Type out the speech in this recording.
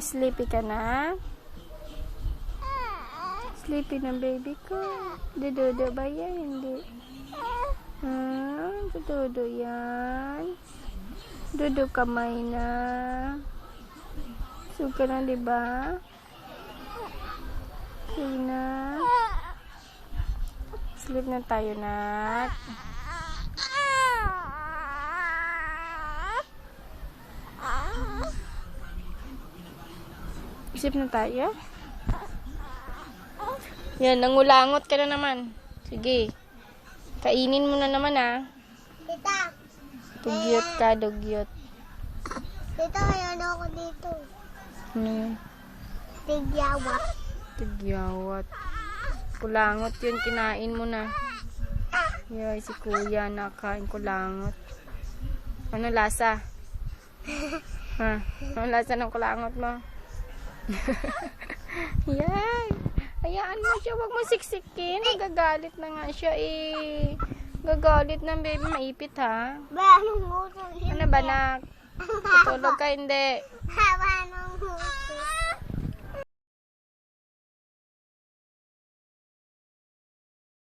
Sleepy ka na? Sleepy na baby ko. Dududo ba yan? Hindi. Dududo yan. Dudo kamay na. Suka na, diba? Sige na. Sleep na tayo, Nat. Sleep na tayo. Yan, nangulangot ka na naman. Sige. Kainin mo na naman, ha. Tita. Dugyot ka, dugyot. Tita, ayan ako dito. Tigyawat. Tigyawat. Kulangot yun, kinain mo na. Yay, si kuya, nakain kulangot. Ano lasa? Ha? Ano lasa ng kulangot mo? Yay! Hayaan mo siya, wag mo siksikin. Nagagalit na nga siya eh. Gagalit na baby, maipit ha. Ba, anong gusto? Ano ba nak? Tutulog ka hindi? Ba, anong